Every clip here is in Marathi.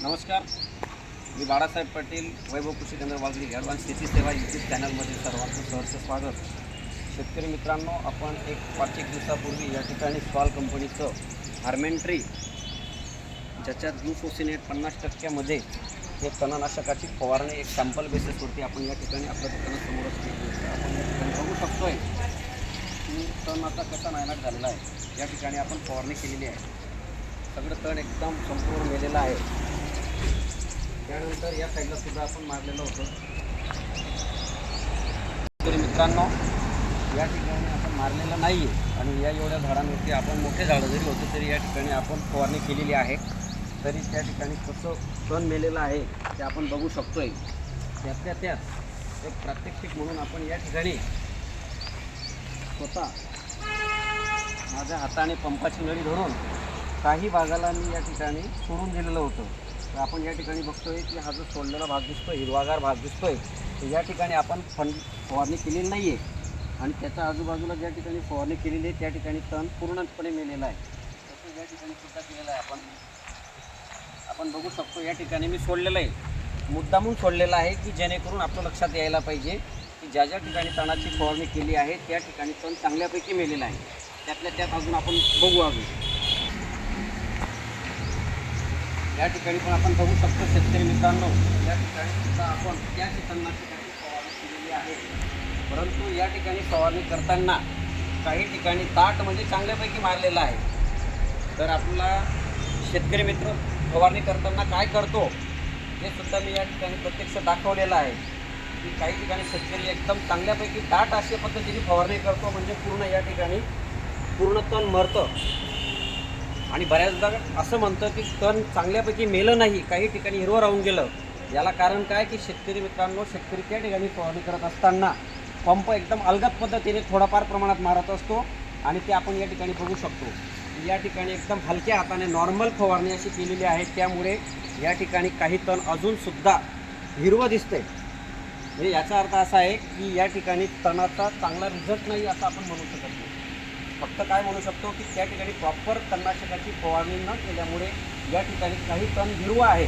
नमस्कार, मी बाळासाहेब पाटील, वैभव कृषी केंद्र वाघरी ॲडव्हान्स शेती सेवा यूट्यूब चॅनलमध्ये सर्वांचं सहर्ष स्वागत. शेतकरी मित्रांनो, आपण एक 5-1 दिवसापूर्वी या ठिकाणी सॉल कंपनीचं हार्मेंट्री, ज्याच्यात ग्लुफोसिनेट 50% हे तणनाशकाची फवारणी एक सॅम्पल बेसिसवरती आपण या ठिकाणी आपल्या दुकानासमोरच केली. आपण या ठिकाणी बघू शकतोय की तण आता कसा नायनाट झालेला आहे. या ठिकाणी आपण फवारणी केलेली आहे. सगळं तण एकदम संपूर्ण मेलेलं आहे. त्यानंतर या साईडला सुद्धा आपण मारलेलं होतं. तरी मित्रांनो, या ठिकाणी आपण मारलेलं नाही आहे आणि या एवढ्या झाडांवरती आपण मोठे झाडं जरी होते तरी या ठिकाणी आपण फवारणी केलेली आहे. तरी त्या ठिकाणी कसं तण मेलेलं आहे ते आपण बघू शकतोय. त्यातल्या त्यात एक प्रात्यक्षिक म्हणून आपण या ठिकाणी स्वतः माझ्या हाताने पंपाची नळी धरून काही भागाला मी या ठिकाणी सोडून दिलेलं होतं. तर आपण या ठिकाणी बघतोय की हा जो सोडलेला भाग दिसतोय, हिरवागार भाग दिसतोय, तर या ठिकाणी आपण फवारणी केलेली नाही आहे आणि त्याच्या आजूबाजूला ज्या ठिकाणी फवारणी केलेली आहे त्या ठिकाणी तण पूर्णपणे मेलेलं आहे. तसं या ठिकाणी सुद्धा केलेलं आहे. आपण बघू शकतो या ठिकाणी मी सोडलेलं आहे, मुद्दामून सोडलेलं आहे की जेणेकरून आपलं लक्षात यायला पाहिजे की ज्या ज्या ठिकाणी तणाची फवारणी केली आहे त्या ठिकाणी तण चांगल्यापैकी मेलेलं आहे. त्यातल्या त्यात अजून आपण बघू या ठिकाणी पण आपण बघू शकतो शेतकरी मित्रांनो, या ठिकाणी सुद्धा आपण त्या तणनाशकाची फवारणी केलेली आहे. परंतु या ठिकाणी फवारणी करताना काही ठिकाणी ताट म्हणजे चांगल्यापैकी मारलेला आहे. तर आपला शेतकरी मित्र फवारणी करताना काय करतो हे सुद्धा मी या ठिकाणी प्रत्यक्ष दाखवलेलं आहे की काही ठिकाणी शेतकरी एकदम चांगल्यापैकी ताट अशा पद्धतीने फवारणी करतो म्हणजे पूर्ण या ठिकाणी पूर्ण तण मरतं. आणि बऱ्याचदा असं म्हणतं की तण चांगल्यापैकी मेलं नाही, काही ठिकाणी हिरवं राहून गेलं. याला कारण काय की शेतकरी मित्रांनो, शेतकरी त्या ठिकाणी फवारणी करत असताना पंप एकदम अलगद पद्धतीने थोडाफार प्रमाणात मारत असतो आणि ते आपण या ठिकाणी बघू शकतो. या ठिकाणी एकदम हलक्या हाताने नॉर्मल फवारणी अशी केलेली आहे. त्यामुळे या ठिकाणी काही तण अजूनसुद्धा हिरवं दिसतंय. म्हणजे याचा अर्थ असा आहे की या ठिकाणी तणाचा चांगला रिझल्ट नाही असं आपण म्हणू शकत नाही. फक्त काय म्हणू शकतो की त्या ठिकाणी प्रॉपर तणनाशकाची फवारणी न केल्यामुळे या ठिकाणी काही तण हिरवं आहे,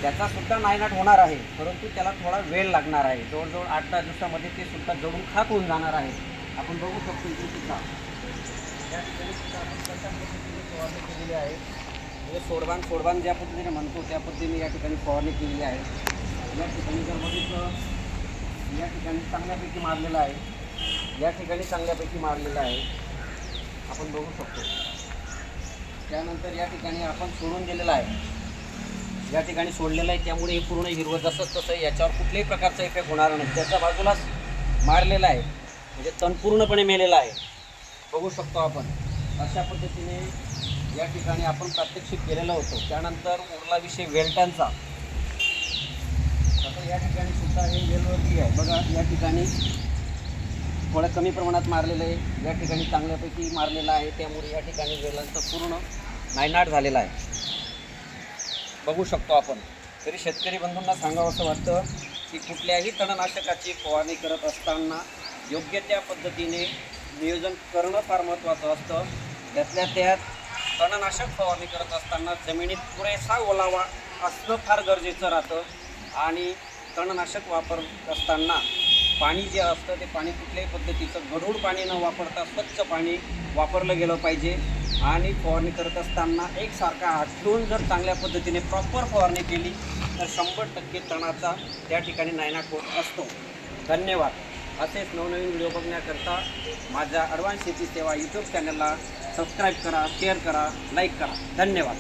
त्याचासुद्धा नायनाट होणार आहे. परंतु त्याला थोडा वेळ लागणार आहे. जवळजवळ 8-10 दिवसामध्ये ते सुद्धा जळून खाक होऊन जाणार आहे. आपण बघू शकतो इथे सुद्धा या ठिकाणी सुद्धा आपण कशा पद्धतीने फवारणी केलेली आहे. म्हणजे सोडबान ज्या पद्धतीने म्हणतो त्या पद्धतीने या ठिकाणी फवारणी केलेली आहे. या ठिकाणी जर बघितलं, या ठिकाणी चांगल्यापैकी मारलेलं आहे, या ठिकाणी चांगल्यापैकी मारलेलं आहे आपण बघू शकतो. त्यानंतर या ठिकाणी आपण सोडून दिलेलं आहे, या ठिकाणी सोडलेलं आहे. त्यामुळे हे पूर्ण हिरवं जसंच तसं याच्यावर कुठल्याही प्रकारचा इफेक्ट होणार नाही. त्याच्या बाजूलाच मारलेला आहे म्हणजे तण पूर्णपणे मेलेलं आहे. बघू शकतो आपण अशा पद्धतीने या ठिकाणी आपण प्रात्यक्षिक केलेलं होतं. त्यानंतर उरला विषय वेल्टांचा. आता या ठिकाणी सुद्धा हे वेलवरती आहे बघा. या ठिकाणी थोडं कमी प्रमाणात मारलेलं आहे, या ठिकाणी चांगल्यापैकी मारलेलं आहे. त्यामुळे या ठिकाणी वेलांचा पूर्ण नायनाट झालेला आहे. बघू शकतो आपण. तरी शेतकरी बंधूंना सांगावं असं वाटतं की कुठल्याही तणनाशकाची फवारणी करत असताना योग्य त्या पद्धतीने नियोजन करणं फार महत्त्वाचं असतं. त्यातल्या त्यात तणनाशक फवारणी करत असताना जमिनीत पुरेसा ओलावा असणं फार गरजेचं राहतं आणि तणनाशक वापरत असताना पाणी जे असतं ते पाणी कुठल्याही पद्धतीचं गढूळ पाणी न वापरता स्वच्छ पाणी वापरलं गेलं पाहिजे. आणि फवारणी करत असताना एकसारखा हात ठेवून जर चांगल्या पद्धतीने प्रॉपर फवारणी केली तर 100% तणाचा त्या ठिकाणी नायनाट होत असतो. धन्यवाद. असेच नवनवीन व्हिडिओ बघण्याकरता माझ्या ॲडव्हान्स शेती सेवा यूट्यूब चॅनलला सबस्क्राईब करा, शेअर करा, लाईक करा. धन्यवाद.